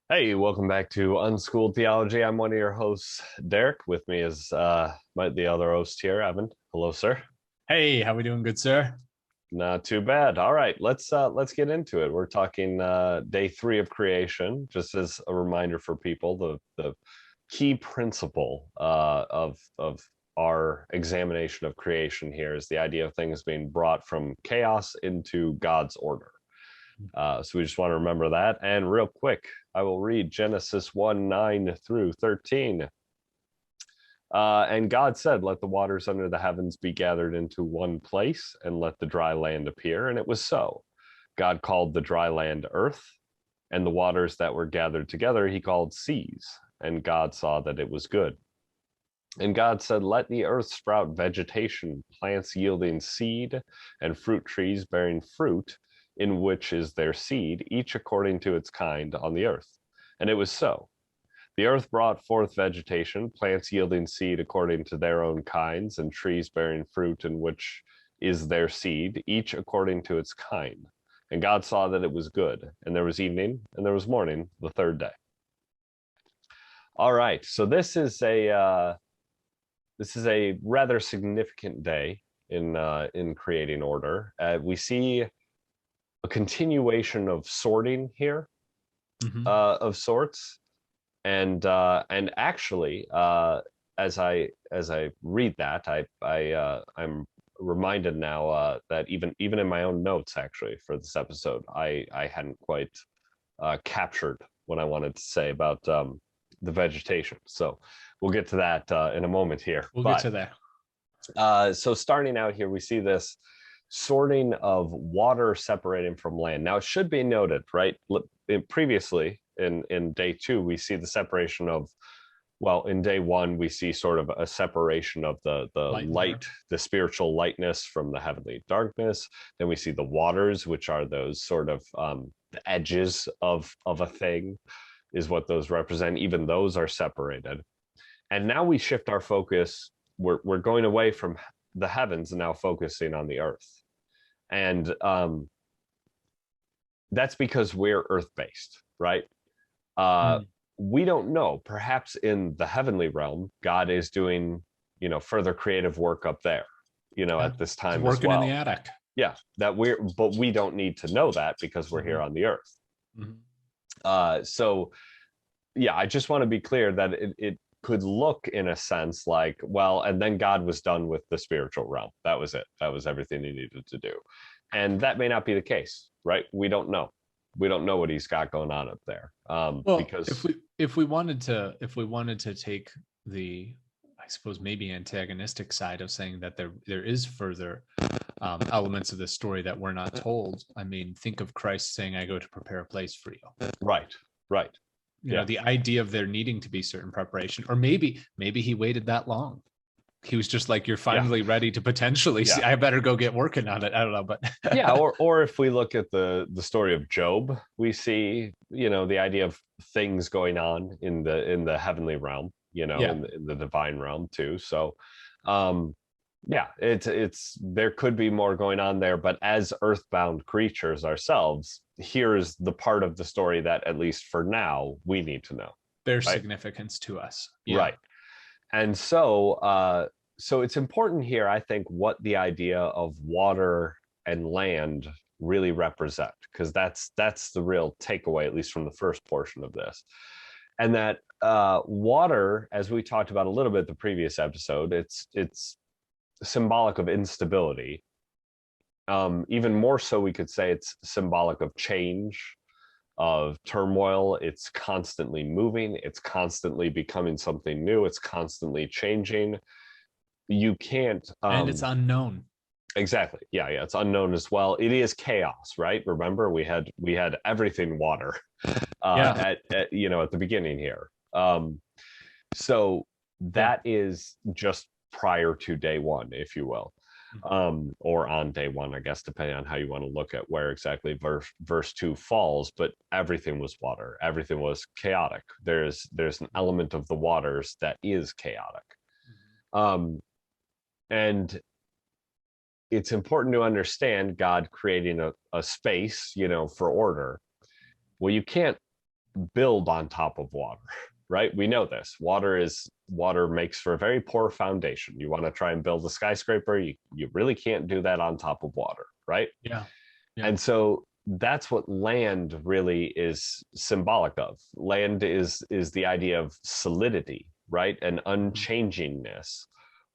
Hey, welcome back to Unschooled Theology. I'm one of your hosts, Derek. With me is the other host here, Evan. Hello, sir. Hey, how we doing, good sir? Not too bad. All right, let's get into it. We're talking day three of creation. Just as a reminder for people, the key principle of our examination of creation here is the idea of things being brought from chaos into God's order. So we just want to remember that. And real quick, I will read Genesis 1 9 through 13. And God said, "Let the waters under the heavens be gathered into one place, and let the dry land appear." And it was so. God called the dry land earth, and the waters that were gathered together he called seas. And God saw that it was good. And God said, "Let the earth sprout vegetation, plants yielding seed, and fruit trees bearing fruit, in which is their seed, each according to its kind on the earth." And it was so. The earth brought forth vegetation, plants yielding seed according to their own kinds, and trees bearing fruit in which is their seed, each according to its kind. And God saw that it was good. And there was evening, and there was morning, the third day. All right, so this is a rather significant day in creating order. We see a continuation of sorting here, of sorts, and actually, as I read that, I'm reminded now that even in my own notes, actually, for this episode, I hadn't quite captured what I wanted to say about the vegetation. So we'll get to that in a moment here. We'll get But to that. so starting out here, we see this sorting of water separating from land. Now, it should be noted, right? Previously in day two, we see the separation of, well, in day one, we see sort of a separation of the light, the spiritual lightness from the heavenly darkness. Then we see the waters, which are those sort of the edges of a thing, is what those represent. Even those are separated. And now we shift our focus. We're going away from the heavens and now focusing on the earth. And that's because we're earth-based, right? Uh, we don't know. Perhaps in the heavenly realm, God is doing, further creative work up there, Yeah. at this It's time as working in the well. attic. Yeah, but we don't need to know that because we're here on the earth. So yeah, I just want to be clear that it could look in a sense like, well, and then God was done with the spiritual realm. That was it. That was everything he needed to do. And that may not be the case, right? We don't know. We don't know what he's got going on up there. Well, Because if we wanted to take the, I suppose, maybe antagonistic side of saying that there is further elements of the story that we're not told. I mean, think of Christ saying, "I go to prepare a place for you." right, right. Yeah. The idea of there needing to be certain preparation, or maybe he waited that long. He was just like, "You're Yeah. finally ready to potentially see. Yeah. I better go get working on it." I don't know, but Yeah, or if we look at the story of Job, we see, the idea of things going on in the heavenly realm, yeah, in the divine realm too. So yeah, it's there could be more going on there, but as earthbound creatures ourselves, here's the part of the story that, at least for now, we need to know. there's Right. significance to us. Yeah. Right. And so it's important here, I think, what the idea of water and land really represent, because that's the real takeaway, at least from the first portion of this. And that water, as we talked about a little bit the previous episode, it's symbolic of instability. Even more so, we could say it's symbolic of change, of turmoil. It's constantly moving, it's constantly becoming something new, it's constantly changing. You can't And it's unknown. exactly, yeah, it's unknown as well. It is chaos, right? Remember, we had everything water Yeah. at the beginning here. So Yeah. that is just prior to day one, if you will, or on day one, I guess, depending on how you want to look at where exactly verse two falls. But everything was water, everything was chaotic. There's an element of the waters that is chaotic. And it's important to understand God creating a space, for order. Well, you can't build on top of water, right? We know this. Water makes for a very poor foundation. You want to try and build a skyscraper, you really can't do that on top of water, right? Yeah. Yeah. And so that's what land really is symbolic of. Land is the idea of solidity, right? And unchangingness,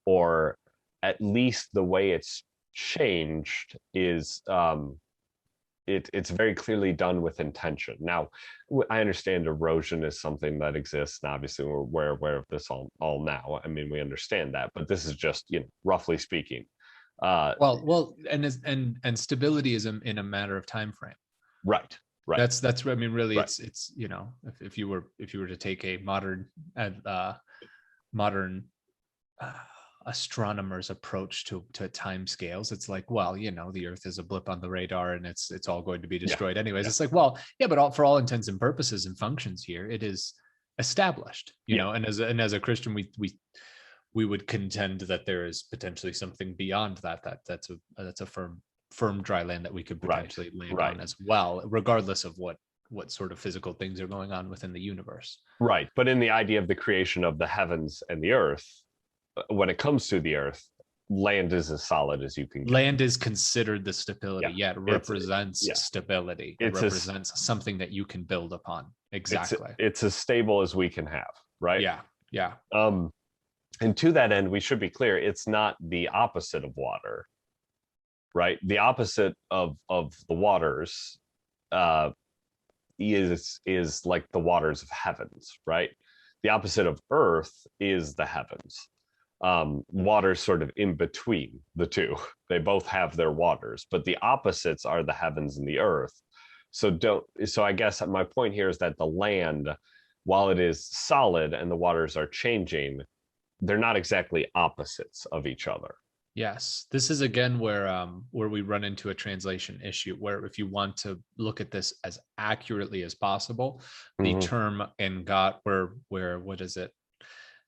or at least the way it's changed is it's very clearly done with intention. Now, I understand erosion is something that exists, and obviously we're aware of this all now. I mean, we understand that, but this is just, roughly speaking. Well, and stability is in a matter of time frame. Right. Right. That's I mean, really, Right. it's if you were to take a modern astronomer's approach to time scales, it's like, well, the Earth is a blip on the radar, and it's all going to be destroyed anyways. It's like, well, yeah, but for all intents and purposes and functions here, it is established, and as a Christian, we would contend that there is potentially something beyond that's a firm dry land that we could potentially land on as well, regardless of what sort of physical things are going on within the universe. Right. But in the idea of the creation of the heavens and the earth, when it comes to the earth, land is as solid as you can get. Land is considered the stability. Yeah, it represents stability. It represents something that you can build upon. Exactly. It's as stable as we can have, right? Yeah. Yeah. And to that end, we should be clear, it's not the opposite of water, right? The opposite of the waters is like the waters of heavens, right? The opposite of earth is the heavens. Water's sort of in between the two. They both have their waters, but the opposites are the heavens and the earth. So I guess my point here is that the land, while it is solid and the waters are changing, they're not exactly opposites of each other. Yes, this is again where we run into a translation issue, where if you want to look at this as accurately as possible, the term in God, where what is it?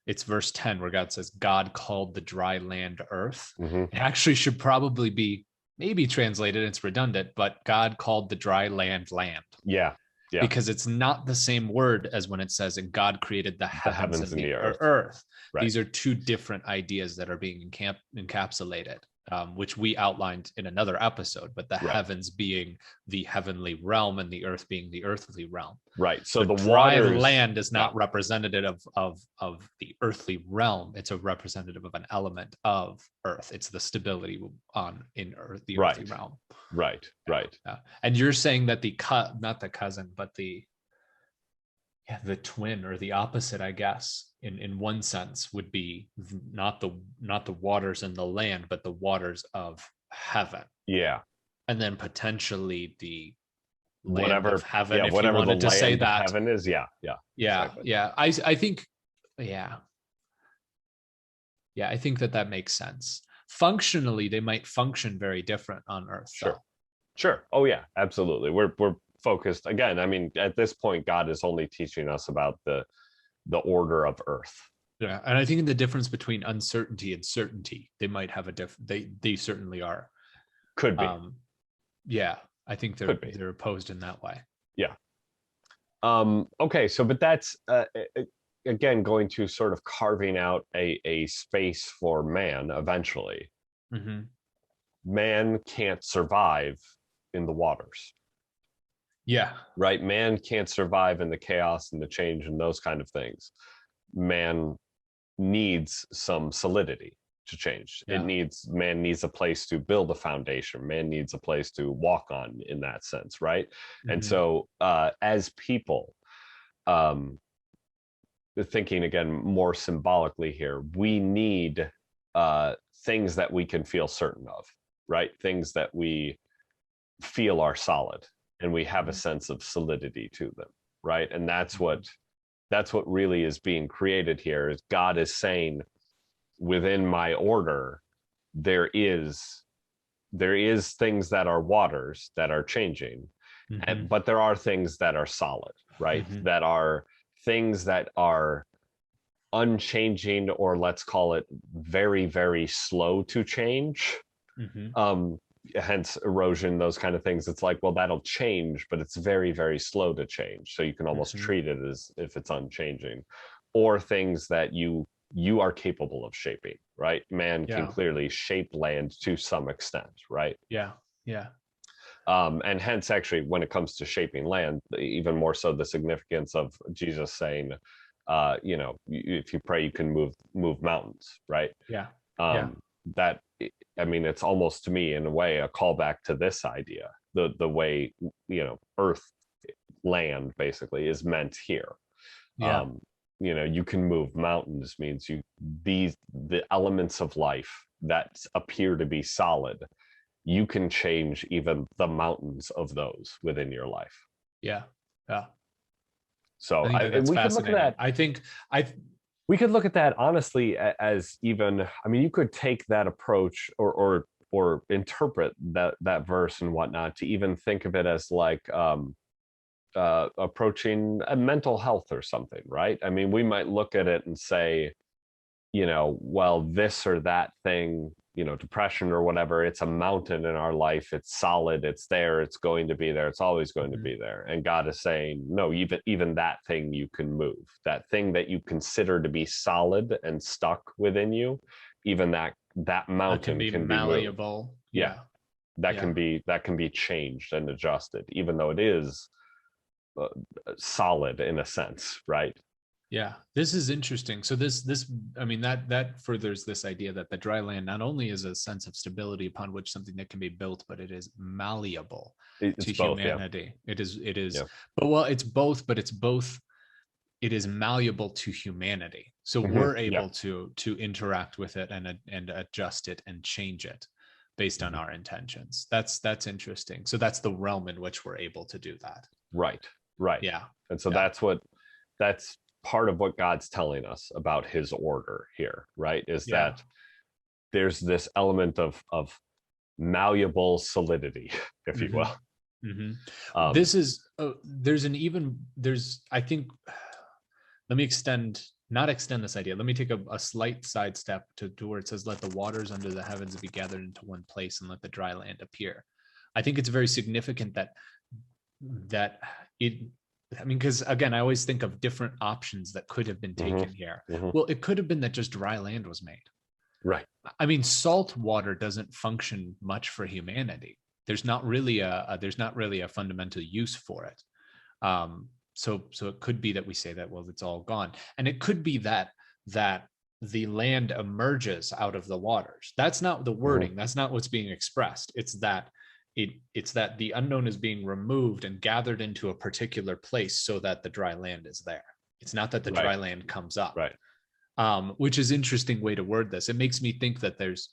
It's verse 10 where God says, God called the dry land earth. It actually should probably be maybe translated, it's redundant, but God called the dry land land. Yeah. Yeah. Because it's not the same word as when it says, and God created the heavens and the earth. Right. These are two different ideas that are being encapsulated, which we outlined in another episode, but the heavens being the heavenly realm and the earth being the earthly realm. Right. So the dry land is not representative of the earthly realm. It's a representative of an element of earth. It's the stability in earth, the earthly realm. Right. Right. Yeah. And you're saying that not the cousin, but the twin, or the opposite, I guess, in one sense, would be not the waters and the land, but the waters of heaven. Yeah. And then potentially the whatever land of heaven, if whatever you wanted the to say land that. Of heaven is. Yeah. Exactly. I think I think that makes sense. Functionally, they might function very different on Earth. Sure. Oh yeah, absolutely. We're focused again. I mean, at this point, God is only teaching us about the order of Earth. Yeah, and I think the difference between uncertainty and certainty, they might have they certainly are. Could be. Yeah, I think they're opposed in that way. Yeah. Okay, so but that's again going to sort of carving out a space for man eventually. Man can't survive in the waters. Yeah. Right. Man can't survive in the chaos and the change and those kind of things. Man needs some solidity to change. Yeah. Man needs a place to build a foundation. Man needs a place to walk on, in that sense, right? And so as people, thinking again more symbolically here, we need things that we can feel certain of, right? Things that we feel are solid and we have a sense of solidity to them, right? And that's what really is being created here. Is God is saying, within my order, there is things that are waters that are changing, but there are things that are solid, right? That are things that are unchanging, or let's call it very, very slow to change. hence erosion, those kind of things. It's like, well, that'll change, but it's very, very slow to change. So you can almost treat it as if it's unchanging. Or things that you are capable of shaping, right? Man can clearly shape land to some extent, right? Yeah. Yeah. And hence, actually, when it comes to shaping land, even more so the significance of Jesus saying, if you pray, you can move mountains, right? Yeah. That, I mean, it's almost, to me, in a way, a callback to this idea, the way, earth, land, basically, is meant here. Yeah. You can move mountains means the elements of life that appear to be solid, you can change even the mountains of those within your life. Yeah. Yeah. So that's we could look at that. We could look at that honestly as even, I mean, you could take that approach or interpret that verse and whatnot to even think of it as like approaching a mental health or something, right? I mean, we might look at it and say, well, this or that thing, depression or whatever, it's a mountain in our life. It's solid. It's there. It's going to be there. It's always going to be there. And God is saying, no, even that thing you can move. That thing that you consider to be solid and stuck within you, even that mountain can be malleable. Moved. Yeah. That can be changed and adjusted, even though it is solid in a sense, right? Yeah, this is interesting. So I mean, that furthers this idea that the dry land not only is a sense of stability upon which something that can be built, but it is malleable to both, humanity. Yeah. It is, but well, it's both, but it's both. It is malleable to humanity. So we're able to interact with it and adjust it and change it based on our intentions. That's interesting. So that's the realm in which we're able to do that. Right. Yeah. And so that's part of what God's telling us about his order here, right? Is that there's this element of malleable solidity, if you will. This is I think, let me not extend this idea. Let me take a slight sidestep to where it says, let the waters under the heavens be gathered into one place and let the dry land appear. I think it's very significant that it, I mean, because again, I always think of different options that could have been taken here. Well, it could have been that just dry land was made. Right. I mean, salt water doesn't function much for humanity. There's not really a fundamental use for it. So it could be that we say that, well, it's all gone. And it could be that the land emerges out of the waters. That's not the wording. That's not what's being expressed. It's that the unknown is being removed and gathered into a particular place so that the dry land is there. It's not that the dry land comes up. Right. Which is an interesting way to word this. It makes me think that there's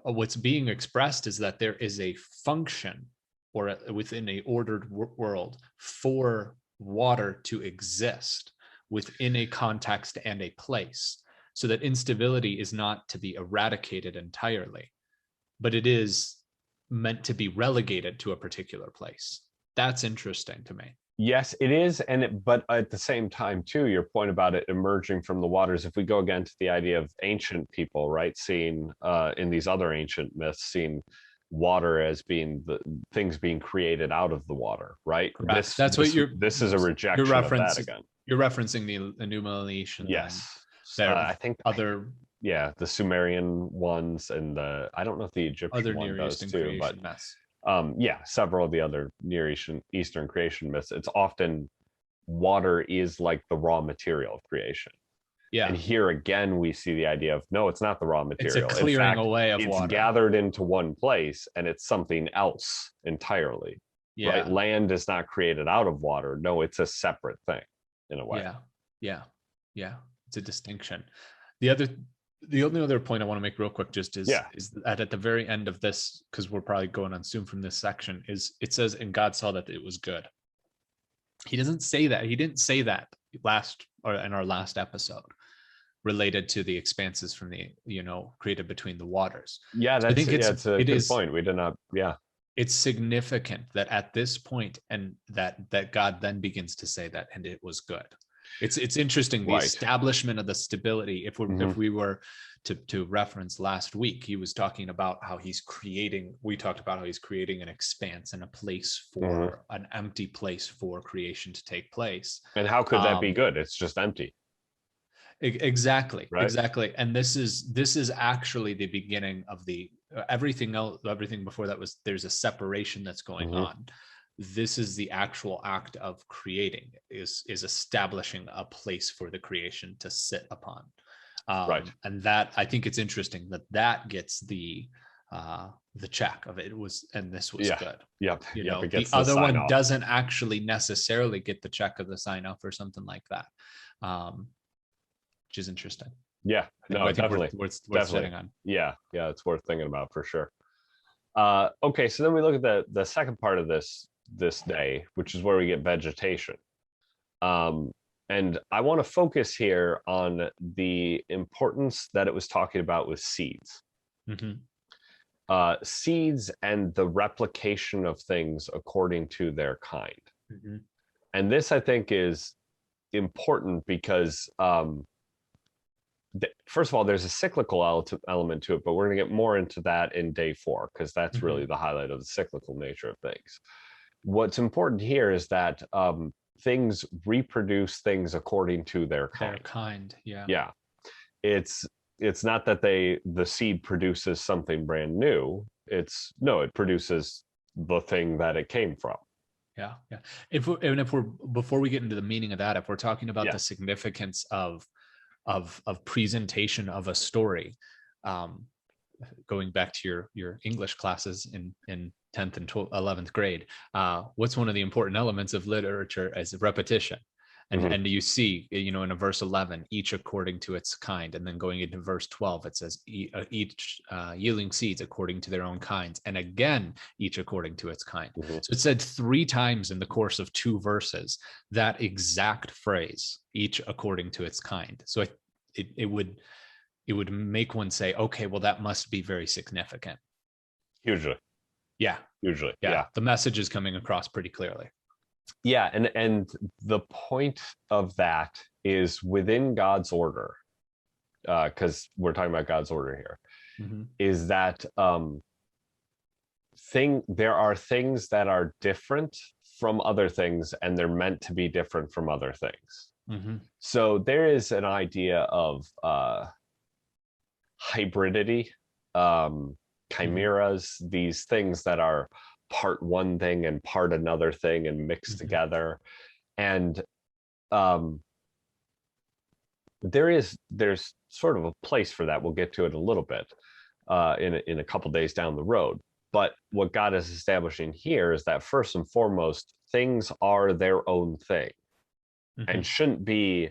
what's being expressed is that there is a function or within a ordered world for water to exist within a context and a place, so that instability is not to be eradicated entirely, but it is meant to be relegated to a particular place. That's interesting to me. Yes, it is. But at the same time, too, your point about it emerging from the waters, if we go again to the idea of ancient people, right, seeing in these other ancient myths, seeing water as being the things being created out of the water, right? This is a rejection of that again. You're referencing the Illumination. Yes. I think the Sumerian ones and I don't know if the Egyptian other one Near does Eastern too, but myths. Several of the other Near Eastern creation myths, it's often water is like the raw material of creation. Yeah. And here again, we see the idea of, no, it's not the raw material. It's a clearing away of water. It's gathered into one place and it's something else entirely. Yeah. Right? Land is not created out of water. No, it's a separate thing in a way. Yeah. It's a distinction. The only other point I want to make real quick is that at the very end of this, because we're probably going on soon from this section, is it says, and God saw that it was good. He doesn't say that. He didn't say that in our last episode related to the expanses from the, created between the waters. Yeah, I think it's a good point. We did not, It's significant that at this point, and that God then begins to say that, and it was good. It's interesting, the Right. establishment of the stability. If Mhm. we were to reference last week, he was talking about how we talked about how he's creating an expanse and a place Mhm. for an empty place for creation to take place. And how could that be good? It's just empty, Exactly, right? exactly. And this is actually the beginning of the everything else. Everything before that was, there's a separation that's going Mhm. on. This is the actual act of creating, is establishing a place for the creation to sit upon. Right. And that, I think it's interesting that that gets the check of it was, and this was Yeah. good. Yep. You Yep. know, It the gets the other sign one off. doesn't actually necessarily get the check of the sign off or something like that. Which is interesting. Yeah. No, I think definitely. worth Definitely. sitting on. Yeah. Yeah. It's worth thinking about for sure. Okay. So then we look at the second part of this day, which is where we get vegetation. Um, and I want to focus here on the importance that it was talking about with seeds. Mm-hmm. Seeds and the replication of things according to their kind. Mm-hmm. And this, I think, is important because, first of all, there's a cyclical element to it, but we're going to get more into that in day 4 because that's Mm-hmm. really the highlight of the cyclical nature of things. What's important here is that things reproduce things according to their kind. Their kind, yeah. Yeah, it's not that the seed produces something brand new. It produces the thing that it came from. Yeah, yeah. If we're before we get into the meaning of that, if we're talking about Yeah. the significance of presentation of a story, um, going back to your English classes in 10th and 11th grade, what's one of the important elements of literature is repetition. Mm-hmm. And you see, in a verse 11, each according to its kind, and then going into verse 12, it says each yielding seeds according to their own kinds, and again each according to its kind. Mm-hmm. So it said 3 times in the course of 2 verses that exact phrase, each according to its kind. So it would make one say, okay, well, that must be very significant. Usually. Yeah. Usually. Yeah. Yeah. The message is coming across pretty clearly. Yeah. And the point of that is within God's order, because we're talking about God's order here, Mm-hmm. is that there are things that are different from other things, and they're meant to be different from other things. Mm-hmm. So there is an idea of hybridity, chimeras, these things that are part one thing and part another thing and mixed Mm-hmm. together. And there's sort of a place for that. We'll get to it a little bit in a couple days down the road. But what God is establishing here is that first and foremost, things are their own thing and shouldn't be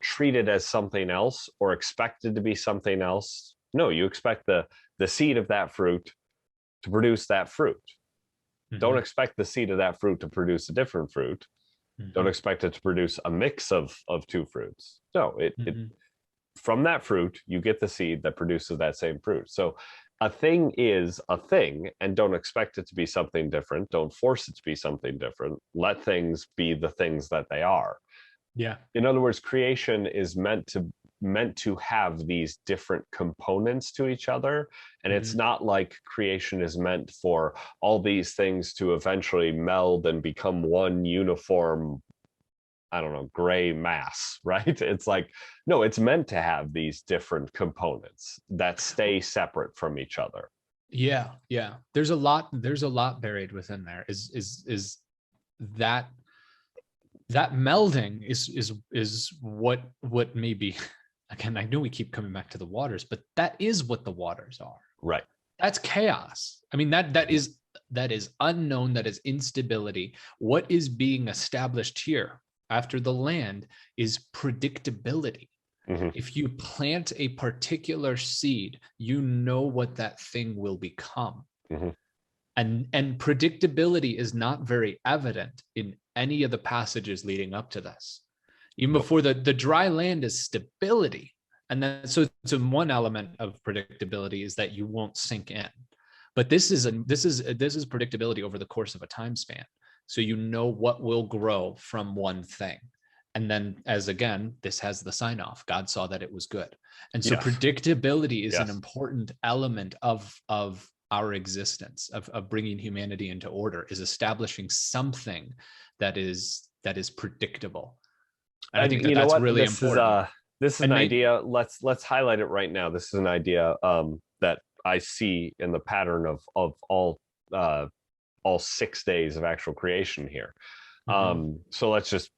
treated as something else or expected to be something else. No, you expect the seed of that fruit to produce that fruit. Mm-hmm. Don't expect the seed of that fruit to produce a different fruit. Mm-hmm. Don't expect it to produce a mix of 2 fruits. No, it from that fruit, you get the seed that produces that same fruit. So a thing is a thing, and don't expect it to be something different. Don't force it to be something different. Let things be the things that they are. Yeah. In other words, creation is meant to have these different components to each other, and it's not like creation is meant for all these things to eventually meld and become one uniform, I don't know, gray mass, right? It's like, no, it's meant to have these different components that stay separate from each other. Yeah. Yeah. There's a lot buried within there. Is that melding is what maybe, again, I know we keep coming back to the waters, but that is what the waters are. Right. That's chaos. I mean, that is unknown, that is instability. What is being established here after the land is predictability. Mm-hmm. If you plant a particular seed, you know what that thing will become. Mm-hmm. And predictability is not very evident in any of the passages leading up to this. Even before the dry land is stability. And then so one element of predictability is that you won't sink in. But this is predictability over the course of a time span. So you know what will grow from one thing. And then, as again, this has the sign off, God saw that it was good. And so Yes. predictability is an Yes. important element of our existence, of bringing humanity into order, is establishing something that is predictable. And I And think that you know that's what? really important. This is an And maybe, idea. Let's highlight it right now. This is an idea that I see in the pattern of all 6 days of actual creation here. mhm, So since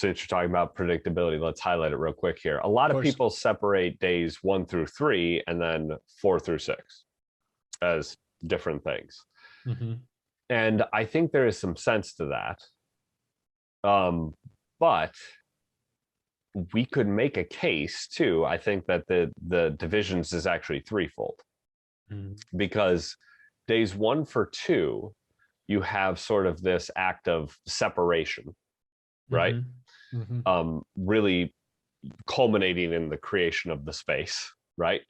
you're talking about predictability, let's highlight it real quick here. A of lot of course. people separate days 1 through 3 and then 4 through 6 as different things. Mhm. And I think there is some sense to that. But we could make a case too. I think that the divisions is actually threefold, Mhm. because days 1 for 2, you have sort of this act of separation, right? Mhm. Mhm. Really culminating in the creation of the space, right?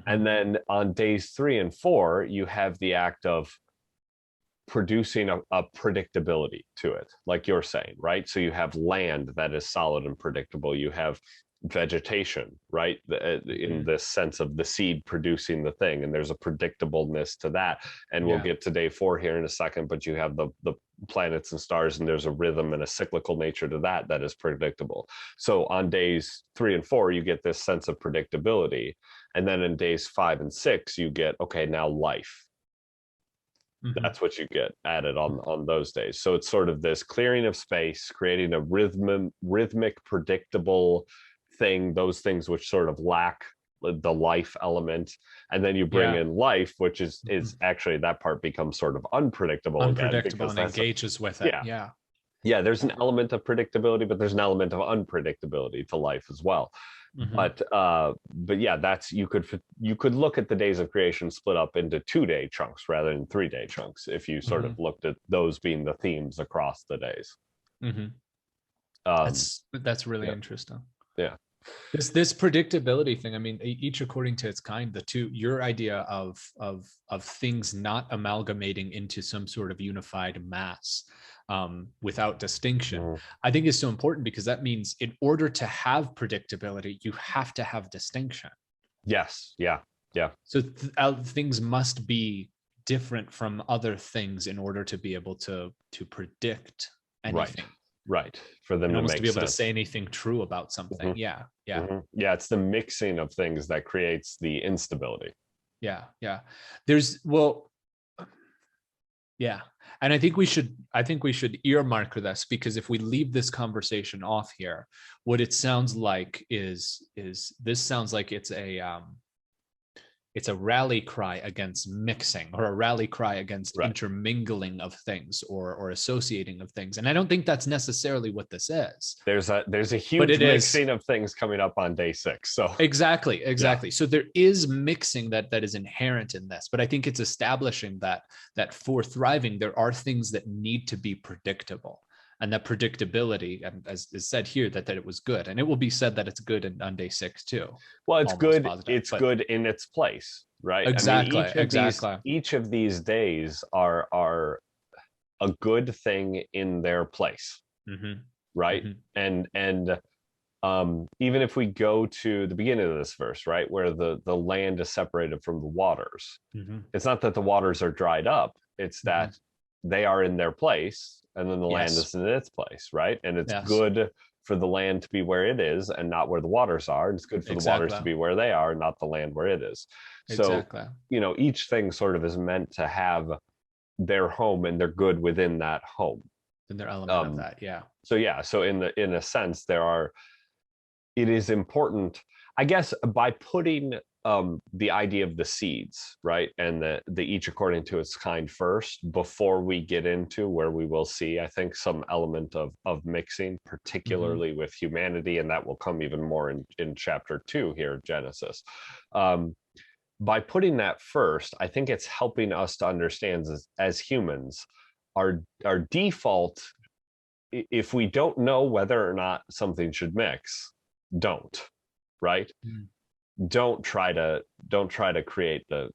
And Mhm. then on days 3 and 4, you have the act of producing a predictability to it, like you're saying, right? So you have land that is solid and predictable. You have vegetation, right? In Mhm. this sense of the seed producing the thing, and there's a predictableness to that. And we'll Yeah. get to day 4 here in a second, but you have the planets and stars, and there's a rhythm and a cyclical nature to that is predictable. So on days 3 and 4, you get this sense of predictability. And then in days 5 and 6, you get, okay, now life. Mhm. That's what you get added on those days. So it's sort of this clearing of space, creating a rhythmic, predictable thing, those things which sort of lack the life element. And then you bring Yeah. in life, which Mhm. is actually, that part becomes sort of unpredictable again, Unpredictable because and that's engages with it. yeah. Yeah. Yeah, there's an element of predictability, but there's an element of unpredictability to life as well. Mhm. But yeah, that's, you could look at the days of creation split up into 2 day chunks rather than 3 day chunks, if you sort of Mhm. looked at those being the themes across the days. Mhm. Um, That's really yeah, interesting. yeah, This predictability thing, I mean, each according to its kind. The two, your idea of things not amalgamating into some sort of unified mass, without distinction, mhm. I think is so important, because that means in order to have predictability, you have to have distinction. Yes, yeah, yeah, So things must be different from other things in order to be able to predict right, anything, right, for them and to almost to make be able to sense. say anything true about something. Hmm. Yeah, yeah. Hmm. Yeah, it's the mixing of things that creates the instability. Yeah, yeah. There's, well, yeah. And I think we should earmark this, because if we leave this conversation off here, what it sounds like is this sounds like it's a rally cry against mixing, or a rally cry against Right. intermingling of things, or associating of things. And I don't think that's necessarily what this is, There's a but huge it is. mixing of things coming up on day 6. So Exactly, yeah. exactly. So there is mixing that is inherent in this, but I think it's establishing that for thriving, there are things that need to be predictable, and that predictability, and as is said here, that it was good, and it will be said that it's good on day 6 too, Well, it's almost good. positive. It's But good in its place, right? I mean, exactly, exactly. each of these days are a good thing in their place, Hmm. right? Hmm. And even if we go to the beginning of this verse, right, where the land is separated from the waters, Hmm. it's not that the waters are dried up, it's Hmm. that they are in their place, and then the land Yes, is in its place, right? And it's yes, good for the land to be where it is and not where the waters are, and it's good for the waters exactly, to be where they are, not the land where it is. So exactly. each thing sort of is meant to have their home, and they're good within that home. And their element of um that, yeah. so yeah, so in a sense, it is important, I guess, by putting the idea of the seeds, right, and the each according to its kind first, before we get into where we will see, I think, some element of mixing, Hmm. particularly with humanity, and that will come even more in chapter 2 here, Genesis. um, by putting that first, I think it's helping us to understand, as humans, our default, if we don't know whether or not something should mix, don't, right? Don't try to create the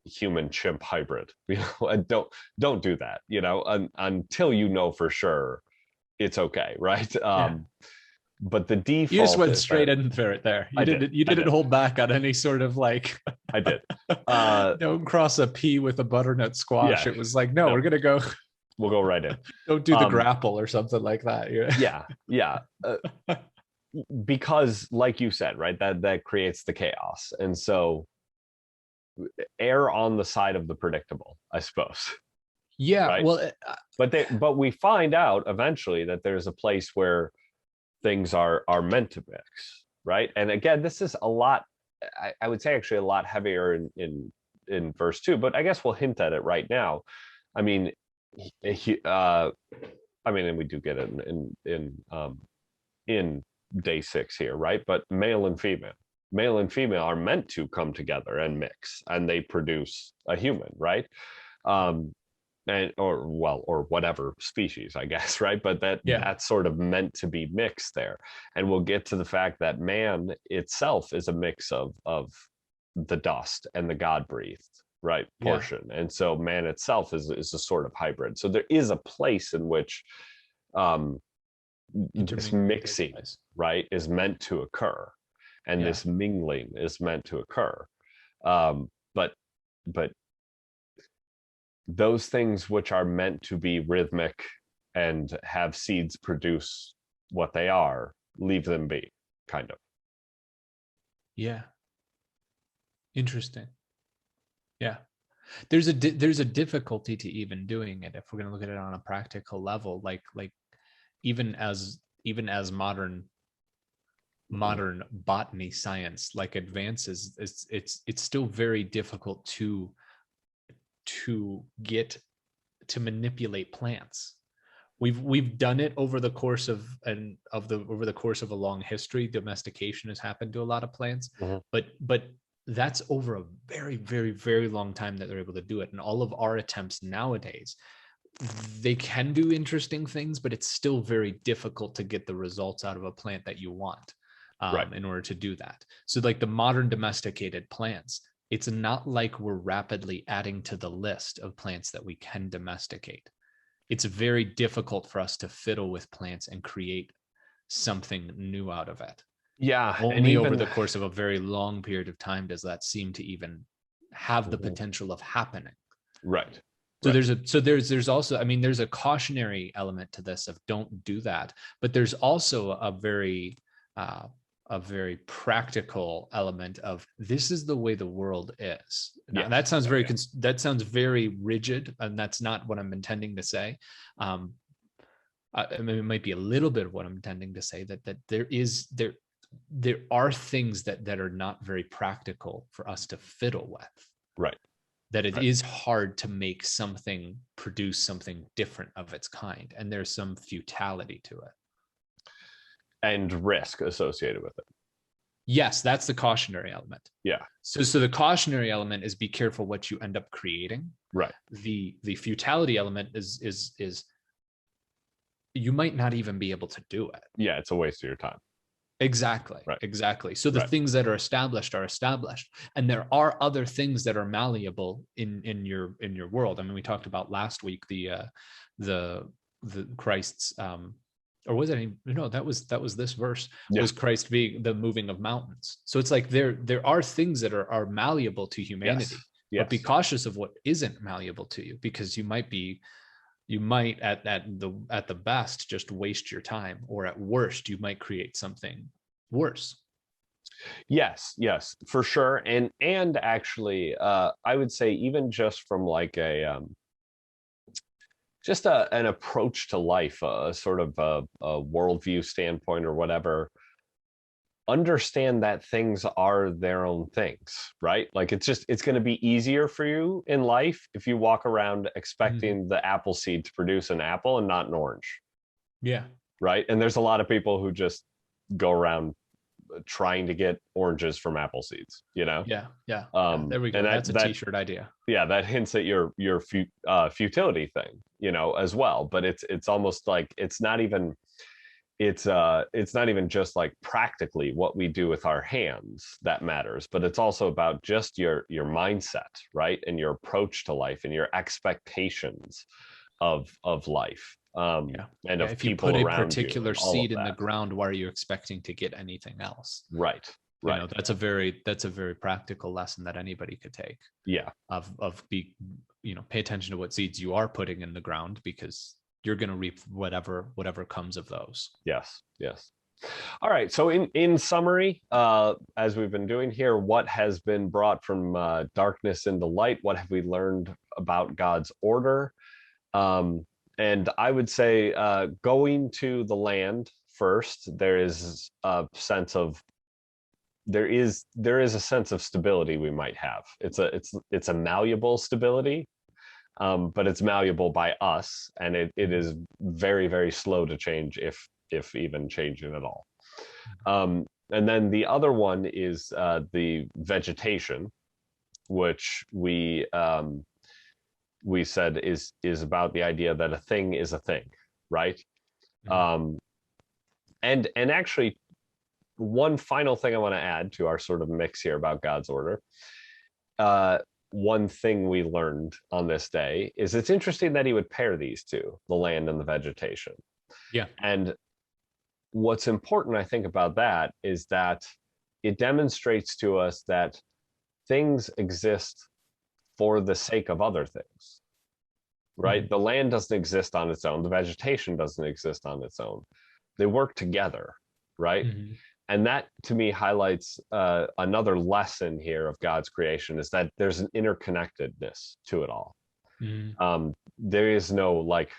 human chimp hybrid. And don't do that, until you know for sure it's okay, right? Yeah. But the You just default went is that straight into it there. I did. You I didn't did. hold back on any sort of like I did. Uh, don't cross a pea with a butternut squash. yeah. It was like, no, No, we're gonna go we'll go right in. don't do the Um, grapple or something like that. yeah, yeah. Because, like you said, right, that creates the chaos, and so err on the side of the predictable, I suppose. Yeah, Right. well, But we find out eventually that there's a place where things are meant to mix, right? And again, this is a lot. I would say actually a lot heavier in verse 2, but I guess we'll hint at it right now. I mean, I mean, and we do get it in day 6 here, right? But male and female are meant to come together and mix, and they produce a human, right? Um, and or whatever species, I guess, right? But yeah, that's sort of meant to be mixed there. And we'll get to the fact that man itself is a mix of the dust and the God breathed, right, yeah, portion. And so man itself is a sort of hybrid. So there is a place in which um this intermingling takes mixing, place. right, is meant to occur, and Yeah, this mingling is meant to occur. But those things which are meant to be rhythmic and have seeds produce what they are, leave them be, kind of. yeah, interesting. Yeah, there's a difficulty to even doing it if we're going to look at it on a practical level. Like even as modern botany science like advances, it's still very difficult to get to manipulate plants. We've done it over the course of over the course of a long history. Domestication has happened to a lot of plants, Mhm. but that's over a very, very, very long time that they're able to do it. And all of our attempts nowadays, they can do interesting things, but it's still very difficult to get the results out of a plant that you want Right. in order to do that. So like the modern domesticated plants, it's not like we're rapidly adding to the list of plants that we can domesticate. It's very difficult for us to fiddle with plants and create something new out of it. Yeah, and Only over even the course of a very long period of time does that seem to even have the Mhm. potential of happening. Right. So Right. there's also, I mean, there's a cautionary element to this of don't do that, but there's also uh, a very practical element of this is the way the world is. Now Yes. that sounds Yeah, very yeah. that sounds very rigid, and that's not what I'm intending to say. Um, I mean, it might be a little bit of what I'm intending to say, that there are things that are not very practical for us to fiddle with, Right. that it Right. is hard to make something produce something different of its kind, and there's some futility to it. And risk associated with it. Yes, that's the cautionary element. Yeah. So the cautionary element is be careful what you end up creating. Right. The futility element is you might not even be able to do it. Yeah, it's a waste of your time. Exactly. Right. Exactly. So the Right. things that are established, and there are other things that are malleable in your world. I mean, we talked about last week the Christ's or was it no, that was this verse, Yeah. was Christ being the moving of mountains. So it's like there are things that are malleable to humanity, Yes. but be Yes. cautious of what isn't malleable to you, because you might at the best just waste your time, or at worst you might create something worse. Yes, yes, for sure. And actually, I would say even just from like an approach to life, a sort of a worldview standpoint or whatever, understand that things are their own things, right? Like it's going to be easier for you in life if you walk around Mhm. expecting the apple seed to produce an apple and not an orange, Yeah, right? And there's a lot of people who just go around trying to get oranges from apple seeds, you know? yeah, yeah, yeah, there we And go, that's a that t-shirt idea. yeah, that hints at your futility thing, you know, as well. But it's almost like it's not even just like practically what we do with our hands that matters, but it's also about just your mindset, right, and your approach to life and your expectations of life. Yeah. and Yeah. of If you put people a around you particular and all of seed in the that. ground, why are you expecting to get anything else? Right. You know, Right. that's a very practical lesson that anybody could take Yeah. of pay attention to what seeds you are putting in the ground, because you're going to reap whatever comes of those. Yes. Yes. All right. So in summary, as we've been doing here, what has been brought from darkness into light? What have we learned about God's order? Um, and I would say going to the land first, there is a sense of there is a sense of stability we might have. It's a malleable stability, but it's malleable by us, and it is very, very slow to change, if even changing at all. And then the other one is the vegetation, which we said is about the idea that a thing is a thing, right? Um, and actually, one final thing I want to add to our sort of mix here about God's order. One thing we learned on this day is it's interesting that he would pair these two, the land and the vegetation. Yeah. And what's important, I think, about that is that it demonstrates to us that things exist for the sake of other things, right? Mm-hmm. The land doesn't exist on its own. The vegetation doesn't exist on its own. They work together, right? Mm-hmm. And that to me highlights another lesson here of God's creation, is that there's an interconnectedness to it all. Mm-hmm. There is no, like,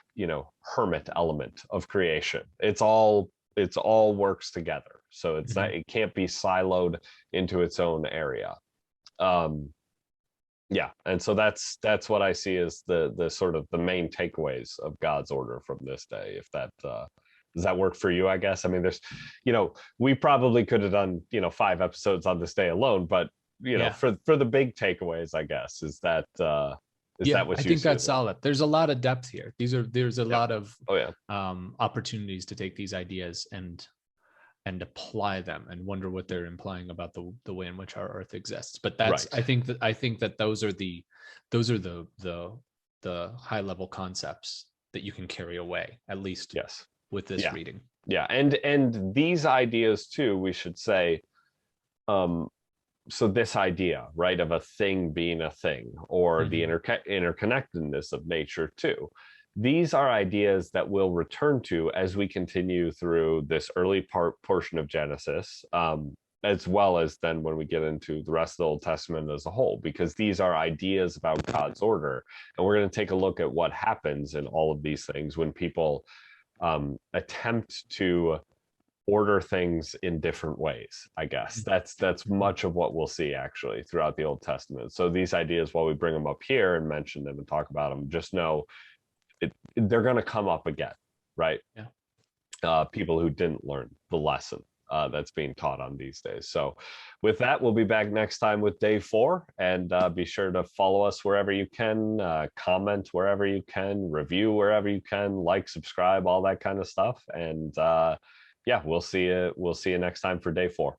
hermit element of creation. It's all works together. So it's not, Mm-hmm. it can't be siloed into its own area. Um, yeah, and so that's what I see as the sort of the main takeaways of God's order from this day. If that does that work for you? I guess. I mean, we probably could have done 5 episodes on this day alone, but Yeah. for the big takeaways, I guess, is Yeah, that what I you think see as that's well? solid. There's a lot of depth here. There's a Yeah. lot of Oh yeah. opportunities to take these ideas and apply them and wonder what they're implying about the way in which our earth exists. But that's Right. I think that those are the high level concepts that you can carry away, at least Yes. with this Yeah. reading. Yeah. And these ideas too, we should say, um, so this idea, right, of a thing being a thing, or the Mm-hmm. interconnectedness of nature too, these are ideas that we'll return to as we continue through this early portion of Genesis, as well as then when we get into the rest of the Old Testament as a whole, because these are ideas about God's order. And we're going to take a look at what happens in all of these things when people attempt to order things in different ways. I guess that's much of what we'll see actually throughout the Old Testament. So these ideas, while we bring them up here and mention them and talk about them, just know they're going to come up again, right? Yeah. People who didn't learn the lesson that's being taught on these days. So with that, we'll be back next time with day 4, and be sure to follow us wherever you can, comment wherever you can, review wherever you can, like, subscribe, all that kind of stuff. And yeah, we'll see you next time for day 4.